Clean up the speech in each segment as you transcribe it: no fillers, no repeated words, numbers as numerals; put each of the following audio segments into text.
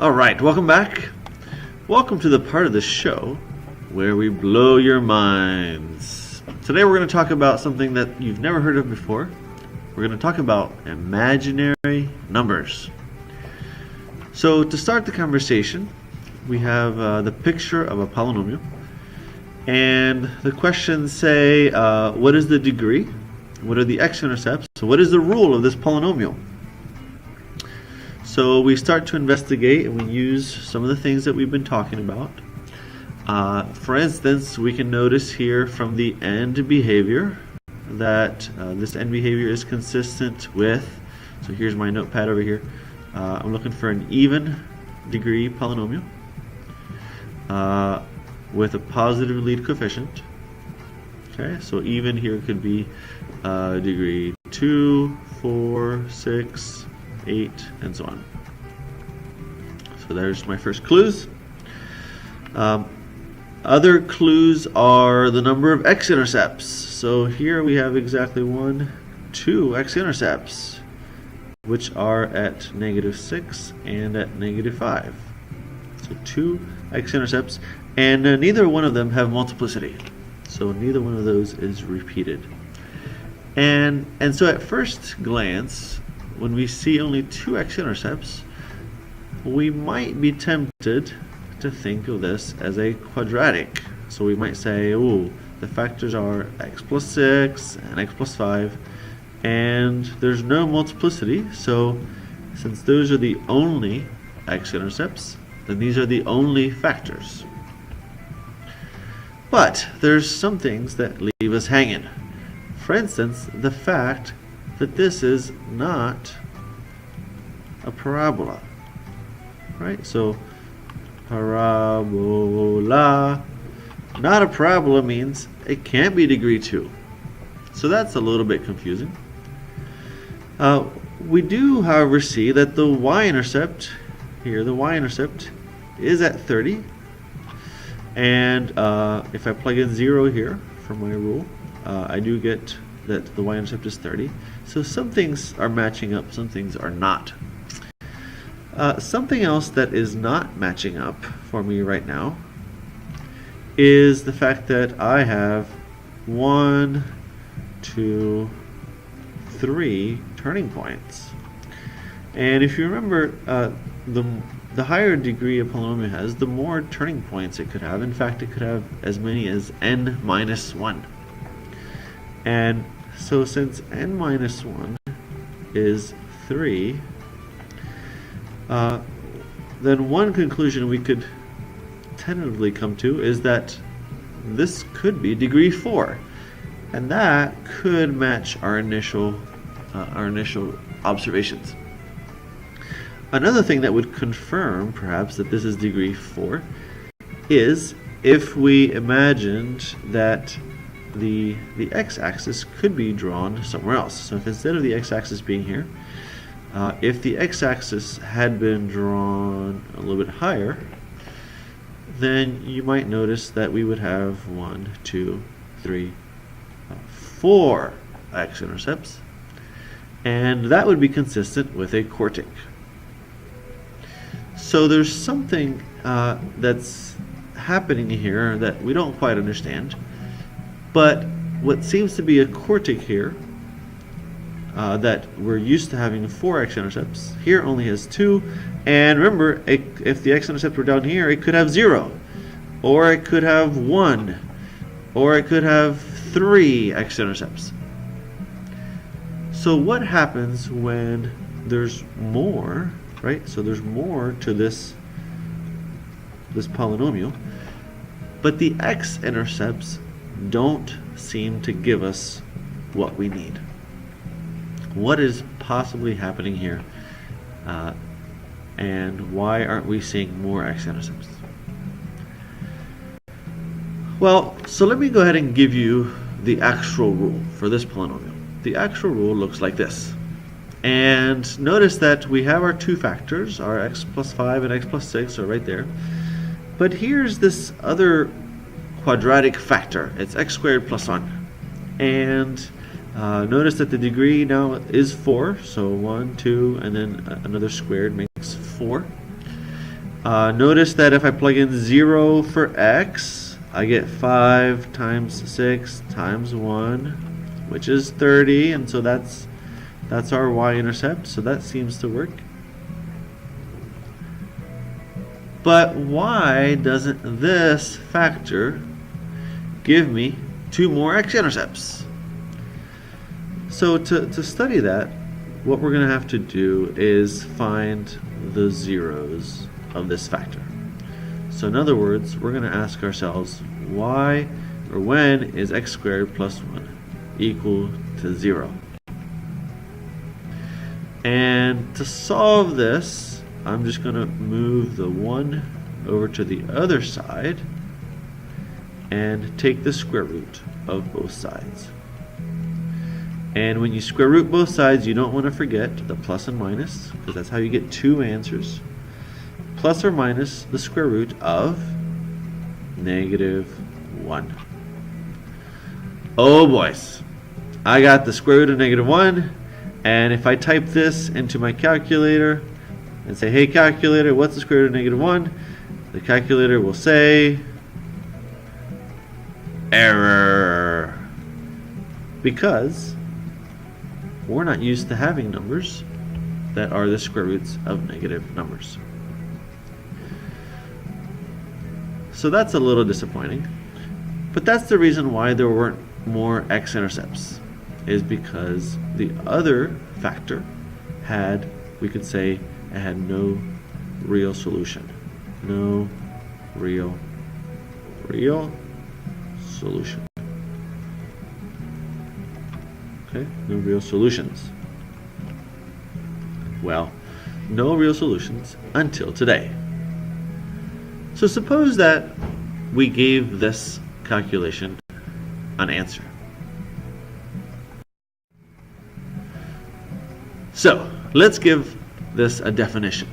Alright, welcome back. Welcome to the part of the show where we blow your minds. Today we're going to talk about something that you've never heard of before. We're going to talk about imaginary numbers. So to start the conversation, we have the picture of a polynomial. And the questions say, what is the degree? What are the x-intercepts? So what is the rule of this polynomial? So we start to investigate and we use some of the things that we've been talking about. For instance, we can notice here from the end behavior that this end behavior is consistent with, so here's my notepad over here, I'm looking for an even degree polynomial with a positive lead coefficient. Okay, so even here could be degree 2, 4, 6, 8, and so on. So there's my first clues. Other clues are the number of x-intercepts. So here we have exactly 2 x-intercepts, which are at -6 and at -5. So 2 x-intercepts, and neither one of them have multiplicity. So neither one of those is repeated. And so at first glance, when we see only 2 x-intercepts, we might be tempted to think of this as a quadratic. So we might say, oh, the factors are x plus 6 and x plus 5, and there's no multiplicity, so since those are the only x-intercepts, then these are the only factors. But there's some things that leave us hanging. For instance, the fact that this is not a parabola, right? So parabola, not a parabola means it can't be degree 2. So that's a little bit confusing. We do, however, see that the y-intercept here, the y-intercept is at 30. And if I plug in 0 here for my rule, I do get that the y-intercept is 30. So some things are matching up, some things are not. Something else that is not matching up for me right now is the fact that I have 1, 2, 3 turning points. And if you remember, the higher degree a polynomial has, the more turning points it could have. In fact, it could have as many as n minus 1. And so since n minus 1 is 3, then one conclusion we could tentatively come to is that this could be degree 4. And that could match our initial observations. Another thing that would confirm, perhaps, that this is degree 4 is if we imagined that the x-axis could be drawn somewhere else. So if instead of the x-axis being here, if the x-axis had been drawn a little bit higher, then you might notice that we would have 1, 2, 3, 4 x-intercepts, and that would be consistent with a quartic. So there's something that's happening here that we don't quite understand, but what seems to be a quartic here, that we're used to having 4 x-intercepts, here only has 2, and remember, if the x-intercept were down here, it could have 0, or it could have 1, or it could have 3 x-intercepts. So what happens when there's more, right? So there's more to this polynomial, but the x-intercepts don't seem to give us what we need. What is possibly happening here, and why aren't we seeing more x-intercepts? Well, so let me go ahead and give you the actual rule for this polynomial. The actual rule looks like this. And notice that we have our 2 factors, our x plus 5 and x plus 6 are right there. But here's this other quadratic factor. It's x squared plus 1. And notice that the degree now is 4. So 1, 2, and then another squared makes 4. Notice that if I plug in 0 for x, I get 5 times 6 times 1, which is 30, and so that's our y-intercept, so that seems to work. But why doesn't this factor give me 2 more x-intercepts? So to study that, what we're going to have to do is find the zeros of this factor. So in other words, we're going to ask ourselves, why or when is x squared plus 1 equal to 0? And to solve this, I'm just going to move the 1 over to the other side and take the square root of both sides. And when you square root both sides, you don't want to forget the plus and minus, because that's how you get 2 answers. Plus or minus the square root of -1. Oh boys, I got the square root of -1, and if I type this into my calculator and say, hey calculator, what's the square root of -1? The calculator will say, error, because we're not used to having numbers that are the square roots of negative numbers. So that's a little disappointing, but that's the reason why there weren't more x-intercepts, is because the other factor had, we could say, it had no real solution. No real solution. Okay, no real solutions. Well, no real solutions until today. So suppose that we gave this calculation an answer. So let's give this a definition.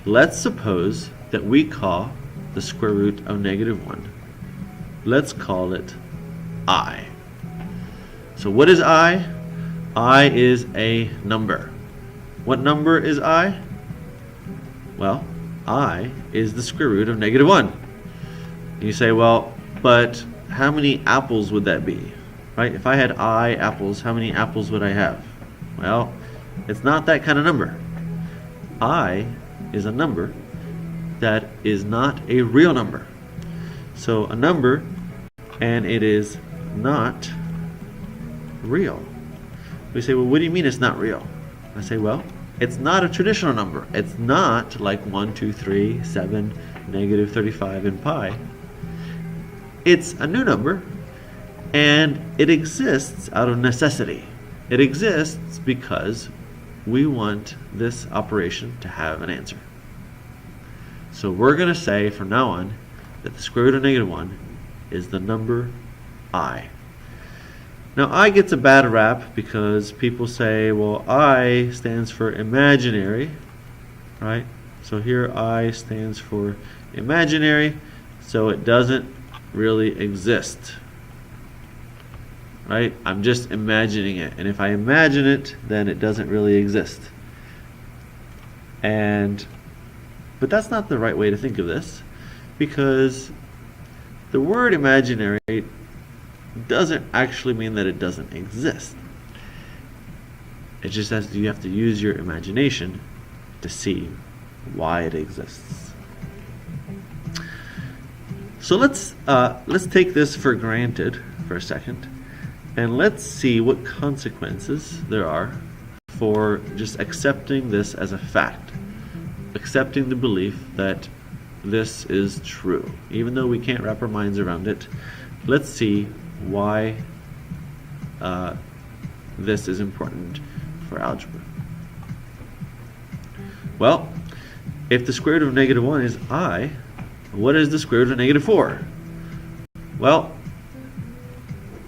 Let's suppose that we call the square root of -1. Let's call it I. So what is I? I is a number. What number is I? Well, I is the square root of -1. You say, well, but how many apples would that be? Right? If I had I apples, how many apples would I have? Well, it's not that kind of number. I is a number that is not a real number. So a number, and it is not real. We say, well, what do you mean it's not real? I say, well, it's not a traditional number. It's not like 1, 2, 3, 7, -35, and pi. It's a new number, and it exists out of necessity. It exists because we want this operation to have an answer. So we're going to say from now on that the square root of -1 is the number I. Now I gets a bad rap because people say, well, I stands for imaginary, right? So here I stands for imaginary, so it doesn't really exist, right? I'm just imagining it, and if I imagine it, then it doesn't really exist. But that's not the right way to think of this, because the word imaginary doesn't actually mean that it doesn't exist. It just has you have to use your imagination to see why it exists. So let's take this for granted for a second, and let's see what consequences there are for just accepting this as a fact, accepting the belief that this is true. Even though we can't wrap our minds around it, let's see why this is important for algebra. Well, if the square root of -1 is I, what is the square root of -4? Well,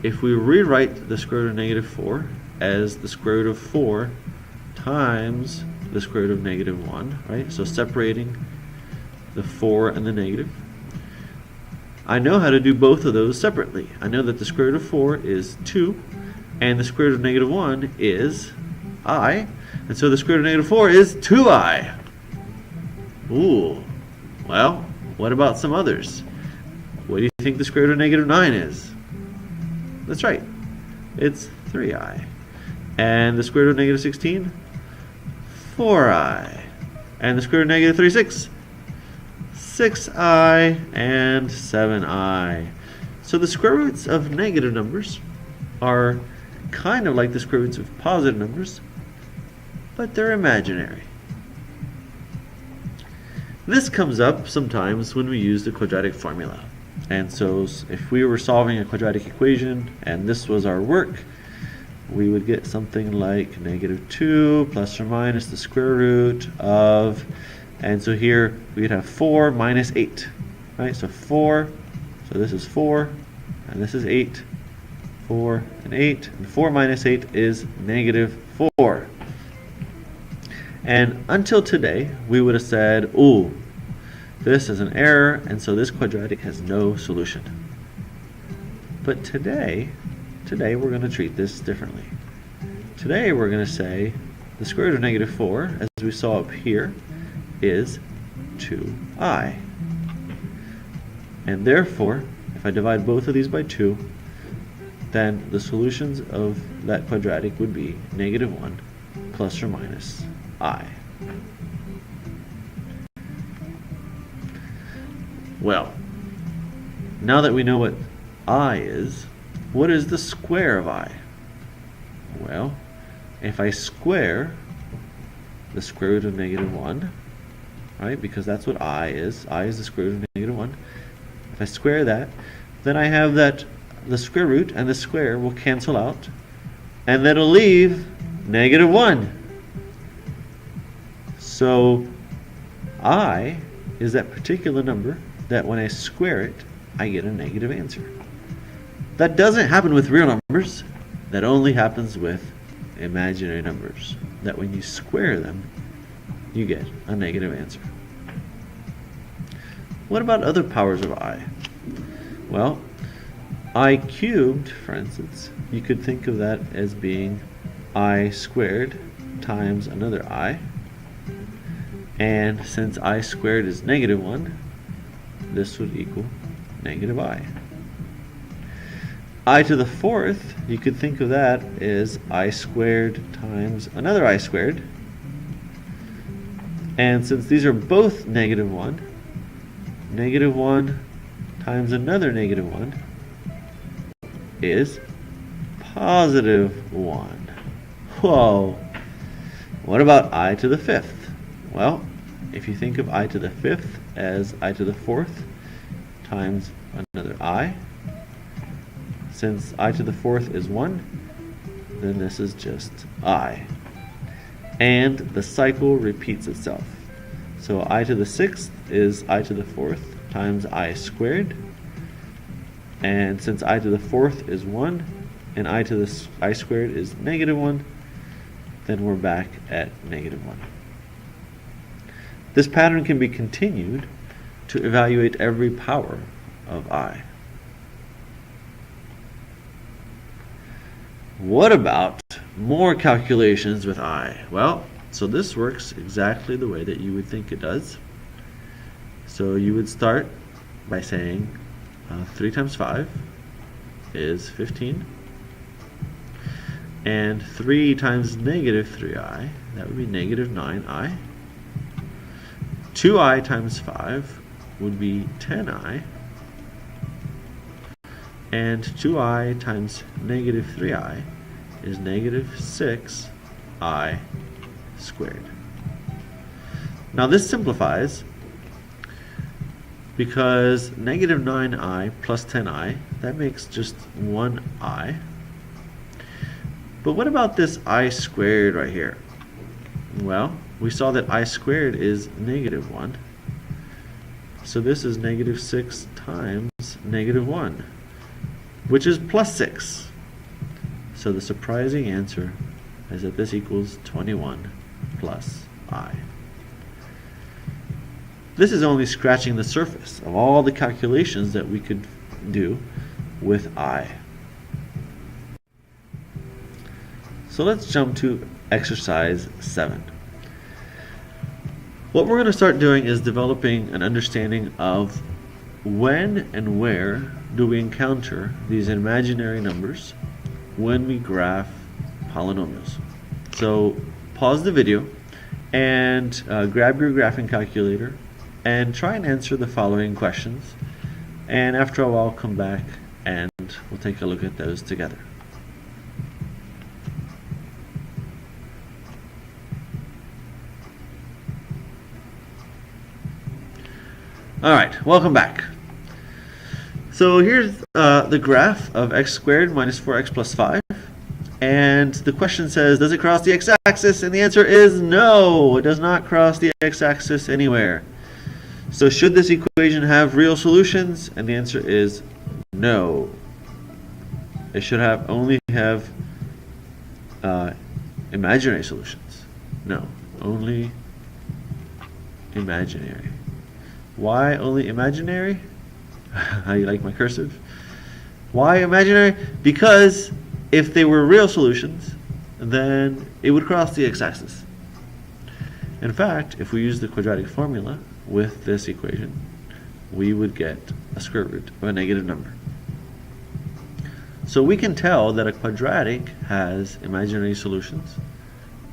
if we rewrite the square root of -4 as the square root of 4 times the square root of -1, right? So separating the 4 and the negative, I know how to do both of those separately. I know that the square root of 4 is 2, and the square root of -1 is I, and so the square root of -4 is 2i. Ooh, Well, what about some others? What do you think the square root of negative 9 is? That's right, it's 3i. And the square root of negative 16? 4i. And the square root of negative 36? 6i and 7i. So the square roots of negative numbers are kind of like the square roots of positive numbers, but they're imaginary. This comes up sometimes when we use the quadratic formula. And so if we were solving a quadratic equation and this was our work, we would get something like negative 2 plus or minus the square root of, and so here we'd have 4 minus 8, right? So 4, so this is 4, and this is 8, 4 and 8, and 4 minus 8 is negative 4. And until today, we would have said, oh, this is an error, and so this quadratic has no solution. But today we're going to treat this differently. Today we're going to say the square root of negative 4, as we saw up here, is 2i. And therefore, if I divide both of these by 2, then the solutions of that quadratic would be negative 1 plus or minus I. Well, now that we know what I is, what is the square of I? Well, if I square the square root of negative 1, right, because that's what I is the square root of negative 1. If I square that, then I have that the square root and the square will cancel out, and that'll leave negative 1. So I is that particular number that when I square it, I get a negative answer. That doesn't happen with real numbers. That only happens with imaginary numbers. That when you square them, you get a negative answer. What about other powers of I? Well, I cubed, for instance, you could think of that as being I squared times another I. And since I squared is negative 1, this would equal negative I. I to the fourth, you could think of that as I squared times another I squared. And since these are both negative 1, negative 1 times another negative 1 is positive 1. Whoa! What about I to the fifth? Well, if you think of I to the fifth as I to the fourth times another I, since I to the fourth is 1, then this is just I. And the cycle repeats itself. So I to the sixth is I to the fourth times I squared. And since I to the fourth is 1, and I to the I squared is negative 1, then we're back at negative 1. This pattern can be continued to evaluate every power of I. What about more calculations with I? Well, so this works exactly the way that you would think it does. So you would start by saying 3 times 5 is 15. And 3 times negative 3i, that would be negative 9i. 2i times 5 would be 10i. And 2i times negative 3i is negative 6i squared. Now this simplifies because negative 9i plus 10i, that makes just 1i. But what about this I squared right here? Well, we saw that I squared is negative 1. So this is negative 6 times negative 1, which is plus 6. So the surprising answer is that this equals 21 plus I. This is only scratching the surface of all the calculations that we could do with I. So let's jump to exercise 7. What we're going to start doing is developing an understanding of when and where do we encounter these imaginary numbers when we graph polynomials. So pause the video and grab your graphing calculator and try and answer the following questions, and after a while come back and we'll take a look at those together. Alright, welcome back. So here's the graph of x squared minus 4x plus 5. And the question says, does it cross the x-axis? And the answer is no, it does not cross the x-axis anywhere. So should this equation have real solutions? And the answer is no. It should only have imaginary solutions. No, only imaginary. Why only imaginary? How you like my cursive? Why imaginary? Because if they were real solutions, then it would cross the x-axis. In fact, if we use the quadratic formula with this equation, we would get a square root of a negative number. So we can tell that a quadratic has imaginary solutions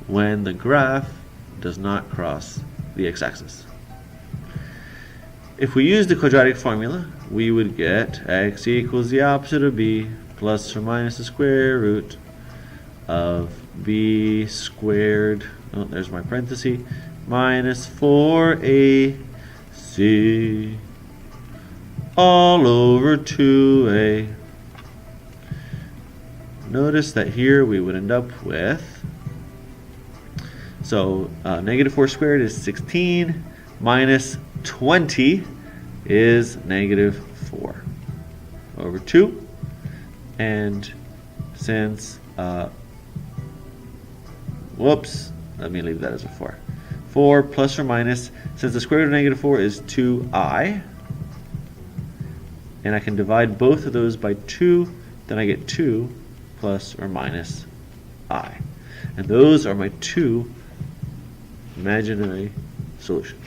when the graph does not cross the x-axis. If we use the quadratic formula, we would get x equals the opposite of b plus or minus the square root of b squared, oh, there's my parenthesis, minus 4ac all over 2a. Notice that here we would end up with, so negative 4 squared is 16, minus 20 is negative 4 over 2. And since, whoops, let me leave that as a 4. 4 plus or minus, since the square root of negative 4 is 2i, and I can divide both of those by 2, then I get 2 plus or minus I. And those are my two imaginary solutions.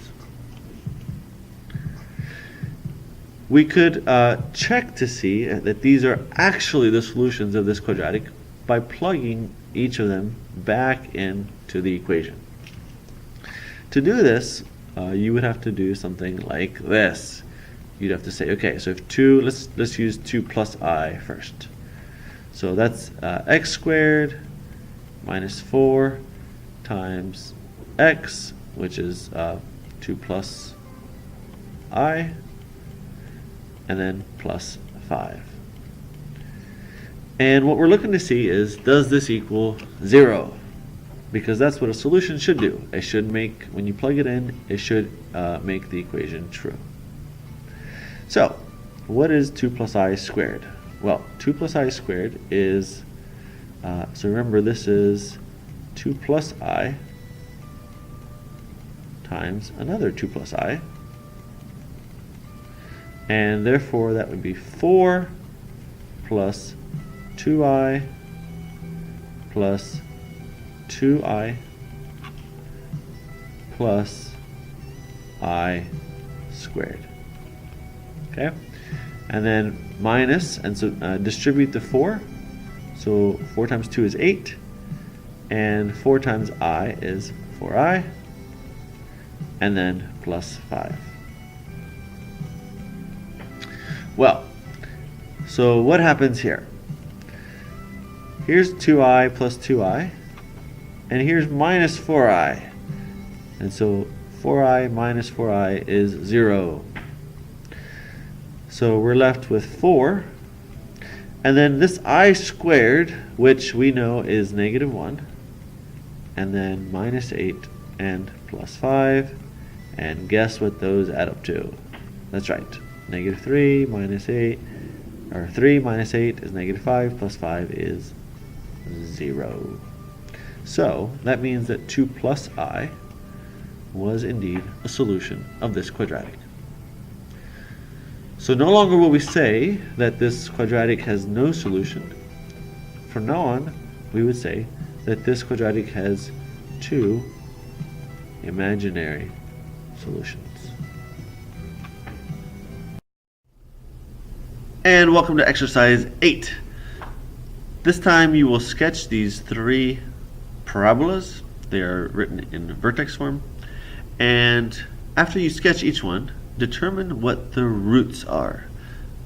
We could check to see that these are actually the solutions of this quadratic by plugging each of them back into the equation. To do this, you would have to do something like this. You'd have to say, okay, so if 2, let's use 2 plus I first. So that's x squared minus 4 times x, which is 2 plus I, and then plus 5. And what we're looking to see is, does this equal 0? Because that's what a solution should do. It should make, when you plug it in, it should make the equation true. So, what is 2 plus I squared? Well, 2 plus I squared is, so remember this is 2 plus I times another 2 plus I. And therefore that would be 4 plus 2i plus 2i plus I squared. Okay? And then minus, and so distribute the 4. So 4 times 2 is 8, and 4 times I is 4i, and then plus 5. Well, so what happens here? Here's 2i plus 2i, and here's minus 4i. And so 4i minus 4i is 0. So we're left with 4. And then this I squared, which we know is negative 1. And then minus 8 and plus 5. And guess what those add up to? That's right. Negative 3 minus 8, or 3 minus 8 is negative 5, plus 5 is 0. So that means that 2 plus I was indeed a solution of this quadratic. So no longer will we say that this quadratic has no solution. From now on, we would say that this quadratic has two imaginary solutions. And welcome to exercise 8. This time you will sketch these 3 parabolas. They are written in vertex form. And after you sketch each one, determine what the roots are.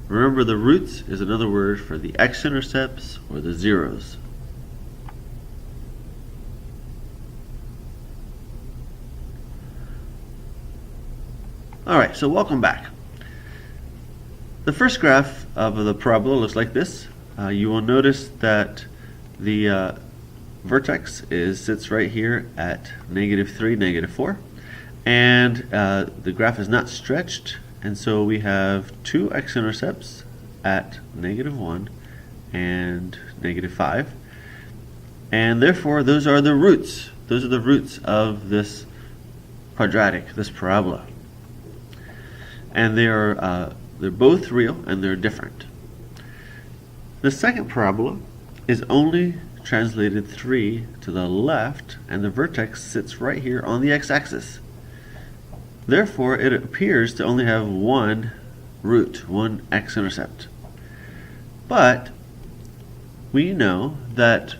Remember, the roots is another word for the x-intercepts or the zeros. Alright, so welcome back. The first graph of the parabola looks like this. You will notice that the vertex sits right here at -3, -4. And the graph is not stretched, and so we have 2 x-intercepts at -1 and -5. And therefore, those are the roots. Those are the roots of this quadratic, this parabola. And they're both real and they're different. The second parabola is only translated 3 to the left, and the vertex sits right here on the x-axis. Therefore, it appears to only have one root, one x-intercept. But we know that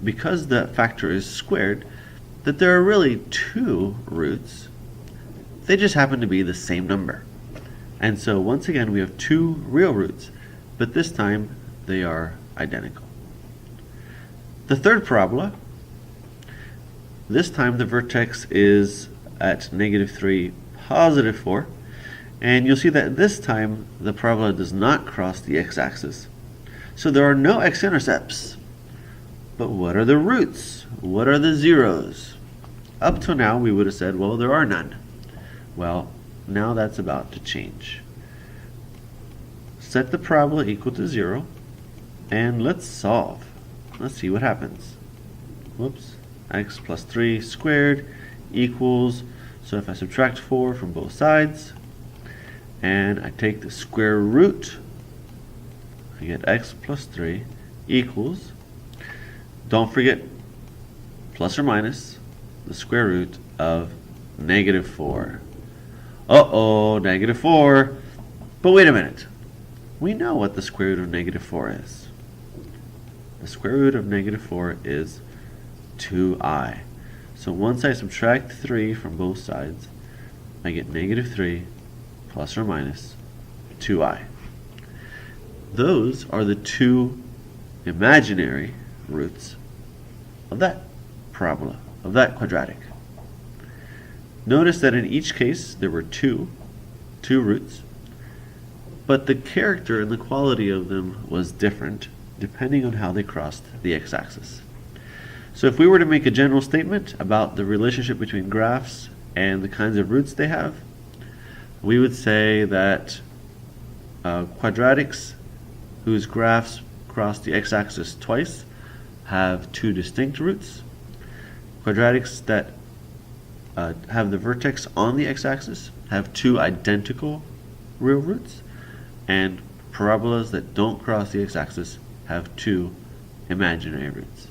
because that factor is squared, that there are really 2 roots. They just happen to be the same number. And so once again, we have 2 real roots, but this time they are identical. The third parabola, this time the vertex is at -3, +4, and you'll see that this time the parabola does not cross the x-axis. So there are no x-intercepts. But what are the roots? What are the zeros? Up till now we would have said, well, there are none. Well, now that's about to change. Set the parabola equal to 0, and let's solve. Let's see what happens. Whoops, x plus 3 squared equals, so if I subtract 4 from both sides, and I take the square root, I get x plus 3 equals, don't forget, plus or minus the square root of -4. Uh-oh, -4. But wait a minute. We know what the square root of -4 is. The square root of -4 is 2i. So once I subtract 3 from both sides, I get -3 plus or minus 2i. Those are the 2 imaginary roots of that parabola, of that quadratic. Notice that in each case there were two roots, but the character and the quality of them was different depending on how they crossed the x-axis. So if we were to make a general statement about the relationship between graphs and the kinds of roots they have, we would say that quadratics whose graphs cross the x-axis twice have 2 distinct roots. Quadratics that have the vertex on the x-axis have 2 identical real roots, and parabolas that don't cross the x-axis have 2 imaginary roots.